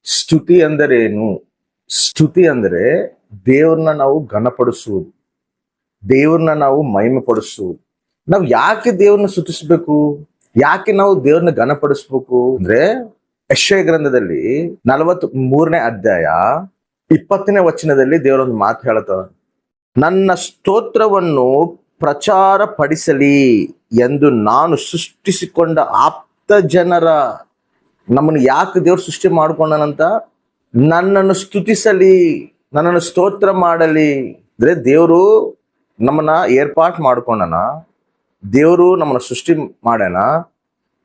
ಸ್ತುತಿ ಅಂದರೇನು? ಸ್ತುತಿ ಅಂದರೆ ದೇವ್ರನ್ನ ನಾವು ಘನಪಡಿಸುವುದು, ದೇವ್ರನ್ನ ನಾವು ಮಹಿಮೆ ಪಡಿಸುವುದು. ನಾವು ಯಾಕೆ ದೇವ್ರನ್ನ ಸ್ತುತಿಸ್ಬೇಕು? ಯಾಕೆ ನಾವು ದೇವ್ರನ್ನ ಘನಪಡಿಸ್ಬೇಕು ಅಂದ್ರೆ, ಯೆಶಾಯ ಗ್ರಂಥದಲ್ಲಿ 43ನೇ ಅಧ್ಯಾಯ 20ನೇ ವಚನದಲ್ಲಿ ದೇವರೊಂದು ಮಾತು ಹೇಳ್ತಾನೆ. ನನ್ನ ಸ್ತೋತ್ರವನ್ನು ಪ್ರಚಾರ ಪಡಿಸಲಿ ಎಂದು ನಾನು ಸೃಷ್ಟಿಸಿಕೊಂಡ ಆಪ್ತ ಜನರ. ನಮ್ಮನ್ನು ಯಾಕೆ ದೇವ್ರು ಸೃಷ್ಟಿ ಮಾಡ್ಕೊಂಡನಂತ? ನನ್ನನ್ನು ಸ್ತುತಿಸಲಿ, ನನ್ನನ್ನು ಸ್ತೋತ್ರ ಮಾಡಲಿ. ಅಂದ್ರೆ ದೇವರು ನಮ್ಮನ್ನ ಏರ್ಪಾಟ್ ಮಾಡ್ಕೊಂಡನ, ದೇವರು ನಮ್ಮನ್ನ ಸೃಷ್ಟಿ ಮಾಡ್ಯಾನ,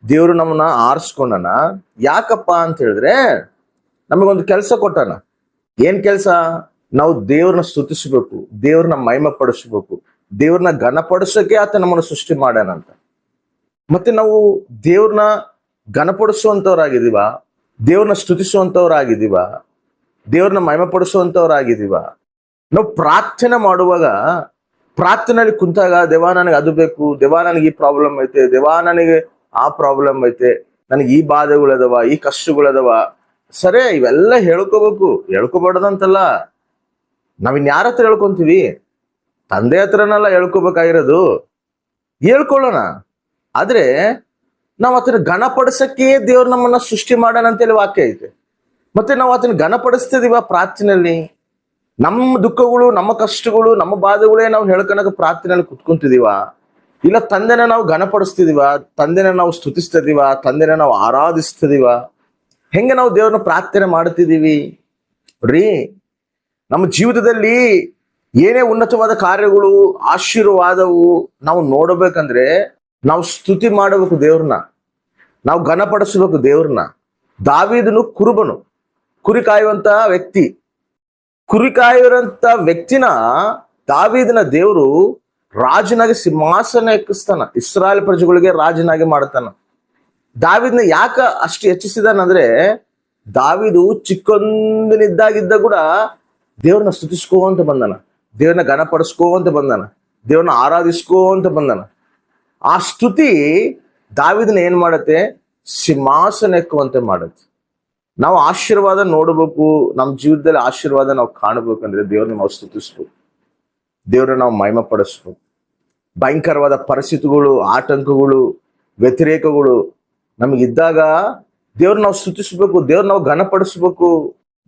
ದೇವರು ನಮ್ಮನ್ನ ಆರಿಸ್ಕೊಂಡನ. ಯಾಕಪ್ಪ ಅಂತ ಹೇಳಿದ್ರೆ ನಮಗೊಂದು ಕೆಲಸ ಕೊಟ್ಟಾನ. ಏನ್ ಕೆಲಸ? ನಾವು ದೇವ್ರನ್ನ ಸ್ತುತಿಸ್ಬೇಕು, ದೇವ್ರನ್ನ ಮಹಿಮೆ ಪಡಿಸ್ಬೇಕು, ದೇವ್ರನ್ನ ಘನಪಡಿಸೋಕೆ ಆತ ನಮ್ಮನ್ನು ಸೃಷ್ಟಿ ಮಾಡ್ಯಾನಂತ. ಮತ್ತೆ ನಾವು ದೇವ್ರನ್ನ ಘನಪಡಿಸುವಂತವ್ರಾಗಿದೀವ, ದೇವ್ರನ್ನ ಸ್ತುತಿಸುವಂತವ್ರಾಗಿದೀವ, ದೇವ್ರನ್ನ ಮಹಿಮೆ ಪಡಿಸುವಂತವ್ರಾಗಿದೀವ. ನಾವು ಪ್ರಾರ್ಥನೆ ಮಾಡುವಾಗ, ಪ್ರಾರ್ಥನೆಯಲ್ಲಿ ಕುಂತಾಗ, ದೇವಾ ನನಗೆ ಅದು ಬೇಕು, ದೇವಾ ನನಗೆ ಈ ಪ್ರಾಬ್ಲಮ್ ಐತೆ, ದೇವಾ ನನಗೆ ಆ ಪ್ರಾಬ್ಲಮ್ ಐತೆ, ನನಗೆ ಈ ಬಾಧೆಗಳದವ, ಈ ಕಷ್ಟಗಳದವ. ಸರಿ, ಇವೆಲ್ಲ ಹೇಳ್ಕೋಬೇಕು, ಹೇಳ್ಕೊಬಾರ್ದಂತಲ್ಲ. ನಾವಿನ್ಯಾರ ಹತ್ರ ಹೇಳ್ಕೊಂತೀವಿ? ತಂದೆ ಹತ್ರನೆಲ್ಲ ಹೇಳ್ಕೋಬೇಕಾಗಿರೋದು. ಹೇಳ್ಕೊಳ್ಳೋಣ, ಆದ್ರೆ ನಾವು ಆತನ ಘನಪಡಿಸಕ್ಕೆ ದೇವ್ರು ನಮ್ಮನ್ನ ಸೃಷ್ಟಿ ಮಾಡೋಣ ಅಂತೇಳಿ ವಾಕ್ಯ ಐತೆ. ಮತ್ತೆ ನಾವು ಆತನ ಘನಪಡಿಸ್ತಿದೀವ ಪ್ರಾರ್ಥನೆಯಲ್ಲಿ? ನಮ್ಮ ದುಃಖಗಳು, ನಮ್ಮ ಕಷ್ಟಗಳು, ನಮ್ಮ ಬಾಧೆಗಳೇ ನಾವು ಹೇಳ್ಕೊಳಕ ಪ್ರಾರ್ಥನೆಯಲ್ಲಿ ಕುತ್ಕೊಂತಿದೀವ? ಇಲ್ಲ ತಂದೆನ ನಾವು ಘನಪಡಿಸ್ತಿದೀವ, ತಂದೆನ ನಾವು ಸ್ತುತಿಸ್ತಿದೀವ, ತಂದೆನ ನಾವು ಆರಾಧಿಸ್ತಿದೀವ? ಹೆಂಗೆ ನಾವು ದೇವ್ರನ್ನ ಪ್ರಾರ್ಥನೆ ಮಾಡ್ತಿದೀವಿ? ರೀ, ನಮ್ಮ ಜೀವಿತದಲ್ಲಿ ಏನೇ ಉನ್ನತವಾದ ಕಾರ್ಯಗಳು, ಆಶೀರ್ವಾದವು ನಾವು ನೋಡಬೇಕಂದ್ರೆ ನಾವು ಸ್ತುತಿ ಮಾಡಬೇಕು ದೇವ್ರನ್ನ, ನಾವು ಘನಪಡಿಸ್ಬೇಕು ದೇವ್ರನ್ನ. ದಾವೀದನು ಕುರುಬನು, ಕುರಿ ಕಾಯುವಂತ ವ್ಯಕ್ತಿ. ಕುರಿ ಕಾಯುವಂತ ವ್ಯಕ್ತಿನ ದಾವೀದನ ದೇವರು ರಾಜನಾಗಿ ಸಿಂಹಾಸನ ಎಕ್ಕಿಸ್ತಾನ, ಇಸ್ರಾಯೇಲ್ ಪ್ರಜೆಗಳಿಗೆ ರಾಜನಾಗಿ ಮಾಡ್ತಾನ. ದಾವೀದನ ಯಾಕ ಅಷ್ಟು ಹೆಚ್ಚಿಸಿದಾನಂದ್ರೆ, ದಾವೀದು ಚಿಕ್ಕಂದಿನಿದ್ದಾಗಿದ್ದ ಕೂಡ ದೇವ್ರನ್ನ ಸ್ತುತಿಸ್ಕೋಂತ ಬಂದನ, ದೇವ್ರನ್ನ ಘನಪಡಿಸ್ಕೋಂತ ಬಂದನ, ದೇವ್ರನ್ನ ಆರಾಧಿಸ್ಕೋಂತ ಬಂದನ. ಆ ಸ್ತುತಿ ದಾವೀದನ ಏನ್ ಮಾಡತ್ತೆ? ಸಿಂಹಾಸನ ಎಕ್ಕುವಂತೆ ಮಾಡತ್ತೆ. ನಾವು ಆಶೀರ್ವಾದ ನೋಡ್ಬೇಕು, ನಮ್ಮ ಜೀವಿತದಲ್ಲಿ ಆಶೀರ್ವಾದ ನಾವು ಕಾಣಬೇಕಂದ್ರೆ ದೇವ್ರನ್ನ ನಾವು ಸ್ತುತಿಸ್ಬೇಕು, ದೇವ್ರನ್ನ ನಾವು ಮಹಿಮೆ ಪಡಿಸ್ಬೇಕು. ಭಯಂಕರವಾದ ಪರಿಸ್ಥಿತಿಗಳು, ಆತಂಕಗಳು, ವ್ಯತಿರೇಕಗಳು ನಮಗಿದ್ದಾಗ ದೇವ್ರನ್ನ ನಾವು ಸ್ತುತಿಸ್ಬೇಕು, ದೇವ್ರನ್ನ ನಾವು ಘನಪಡಿಸ್ಬೇಕು.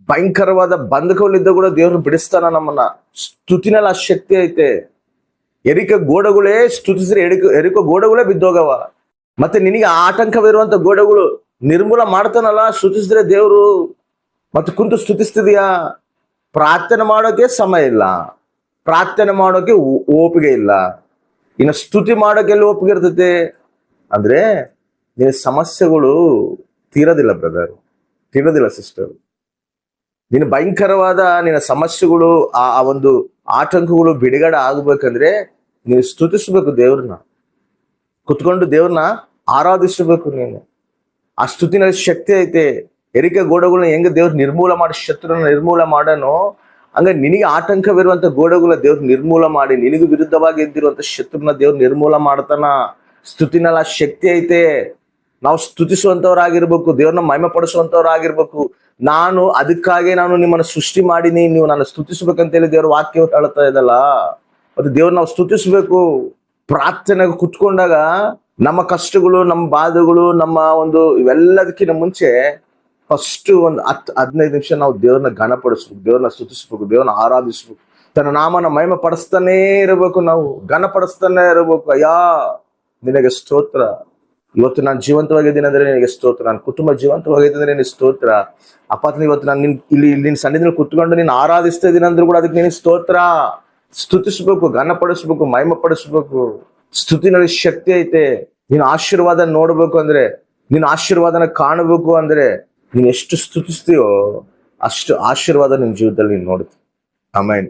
ಭಯಂಕರವಾದ ಬಂಧಕಗಳಿದ್ದ ಕೂಡ ದೇವ್ರನ್ನ ಬಿಡಿಸ್ತಾನ ನಮ್ಮನ್ನ. ಸ್ತುತಿನಲ್ಲಿ ಆ ಶಕ್ತಿ ಐತೆ. ಎರಿಕ ಗೋಡೆಗಳೇ ಸ್ತುತಿಸಿದ್ರೆ ಎರಿಕೋ ಗೋಡೆಗಳೇ ಬಿದ್ದೋಗವ. ಮತ್ತೆ ನಿನಗೆ ಆತಂಕವಿರುವಂತ ಗೋಡೆಗಳು ನಿರ್ಮೂಲ ಮಾಡ್ತಾನಲ್ಲ ಸ್ತುತಿಸಿದ್ರೆ ದೇವ್ರು. ಮತ್ತೆ ಕುಂತು ಸ್ತುತಿಸ್ತಿದೀಯಾ? ಪ್ರಾರ್ಥನೆ ಮಾಡೋಕೆ ಸಮಯ ಇಲ್ಲ, ಪ್ರಾರ್ಥನೆ ಮಾಡೋಕೆ ಓಪಿಗೆ ಇಲ್ಲ, ಇನ್ನು ಸ್ತುತಿ ಮಾಡೋಕೆ ಎಲ್ಲಿ ಒಪ್ಪಿಗೆ ಇರ್ತೈತೆ? ಅಂದ್ರೆ ನಿನ್ನ ಸಮಸ್ಯೆಗಳು ತೀರೋದಿಲ್ಲ ಬ್ರದರ್, ತೀರೋದಿಲ್ಲ ಸಿಸ್ಟರ್. ನಿನ್ನ ಭಯಂಕರವಾದ ನಿನ್ನ ಸಮಸ್ಯೆಗಳು, ಆ ಒಂದು ಆತಂಕಗಳು ಬಿಡುಗಡೆ ಆಗ್ಬೇಕಂದ್ರೆ ನೀನು ಸ್ತುತಿಸ್ಬೇಕು ದೇವ್ರನ್ನ, ಕುತ್ಕೊಂಡು ದೇವ್ರನ್ನ ಆರಾಧಿಸಬೇಕು ನೀನು. ಆ ಸ್ತುತಿನಲ್ಲಿ ಶಕ್ತಿ ಐತೆ. ಎರಿಕೆ ಗೋಡೆಗಳನ್ನ ಹೆಂಗ ದೇವ್ರ ನಿರ್ಮೂಲ ಮಾಡಿ, ಶತ್ರುನ ನಿರ್ಮೂಲ ಮಾಡನೋ ಹಂಗ ನಿನಗೆ ಆತಂಕವಿರುವಂತ ಗೋಡೆಗಳ ದೇವ್ರ ನಿರ್ಮೂಲ ಮಾಡಿ, ನಿನಗೆ ವಿರುದ್ಧವಾಗಿ ಇದ್ದಿರುವಂತ ಶತ್ರುನ ದೇವ್ರ ನಿರ್ಮೂಲ ಮಾಡ್ತಾನ. ಸ್ತುತಿನಲ್ಲಿ ಆ ಶಕ್ತಿ ಐತೆ. ನಾವು ಸ್ತುತಿಸುವಂತವ್ರಾಗಿರ್ಬೇಕು, ದೇವ್ರನ್ನ ಮಹಿಮೆ ಪಡಿಸುವಂತವ್ರಾಗಿರ್ಬೇಕು. ಅದಕ್ಕಾಗಿ ನಾನು ನಿಮ್ಮನ್ನ ಸೃಷ್ಟಿ ಮಾಡೀನಿ, ನೀವು ನಾನು ಸ್ತುತಿಸ್ಬೇಕಂತೇಳಿ ದೇವ್ರ ವಾಕ್ಯ ಹೇಳ್ತಾ ಇದಲ್ಲ. ಮತ್ತೆ ದೇವ್ರ ನಾವು ಸ್ತುತಿಸ್ಬೇಕು. ಪ್ರಾರ್ಥನೆಗೆ ಕುತ್ಕೊಂಡಾಗ ನಮ್ಮ ಕಷ್ಟಗಳು, ನಮ್ಮ ಬಾಧೆಗಳು, ನಮ್ಮ ಒಂದು ಇವೆಲ್ಲದಕ್ಕಿಂತ ಮುಂಚೆ ಫಸ್ಟ್ ಒಂದು 10-15 ನಿಮಿಷ ನಾವು ದೇವ್ರನ್ನ ಘನಪಡಿಸ್ಬೇಕು, ದೇವ್ರನ್ನ ಸ್ತುತಿಸ್ಬೇಕು, ದೇವ್ರನ್ನ ಆರಾಧಿಸ್ಬೇಕು. ತನ್ನ ನಾಮನ ಮಹಿಮೆ ಪಡಿಸ್ತಾನೇ ಇರಬೇಕು, ನಾವು ಘನಪಡಿಸ್ತಾನೆ ಇರಬೇಕು. ಅಯ್ಯ ನಿನಗೆ ಸ್ತೋತ್ರ, ಇವತ್ತು ನಾನು ಜೀವಂತವಾಗಿದ್ದೀನಿ ಅಂದ್ರೆ ನಿನಗೆ ಸ್ತೋತ್ರ, ನನ್ನ ಕುಟುಂಬ ಜೀವಂತವಾಗಿದೆ ಅಂದ್ರೆ ನಿನಗೆ ಸ್ತೋತ್ರ. ಅಪ್ಪ ಇವತ್ತು ನಾನು ಇಲ್ಲಿ ನಿನ್ನ ಸನ್ನಿಧಿಯಲ್ಲಿ ಕುತ್ಕೊಂಡು ನೀನು ಆರಾಧಿಸ್ತಾ ಇದ್ದೀನಿ ಅಂದ್ರೂ ಕೂಡ ಅದಕ್ಕೆ ನಿನಗೆ ಸ್ತೋತ್ರ. ಸ್ತುತಿಸ್ಬೇಕು, ಘನಪಡಿಸ್ಬೇಕು, ಮಹಿಮೆ ಪಡಿಸ್ಬೇಕು. ಸ್ತುತಿನಲ್ಲಿ ಶಕ್ತಿ ಐತೆ. ನೀನು ಆಶೀರ್ವಾದ ನೋಡ್ಬೇಕು ಅಂದ್ರೆ, ನೀನು ಆಶೀರ್ವಾದನ ಕಾಣಬೇಕು ಅಂದ್ರೆ ನೀನು ಎಷ್ಟು ಸ್ತುತಿಸ್ತೀಯೋ ಅಷ್ಟು ಆಶೀರ್ವಾದ ನಿನ್ನ ಜೀವಿತದಲ್ಲಿ ನೀನು ನೋಡುತ್ತೆ. ಆಮೇನ್.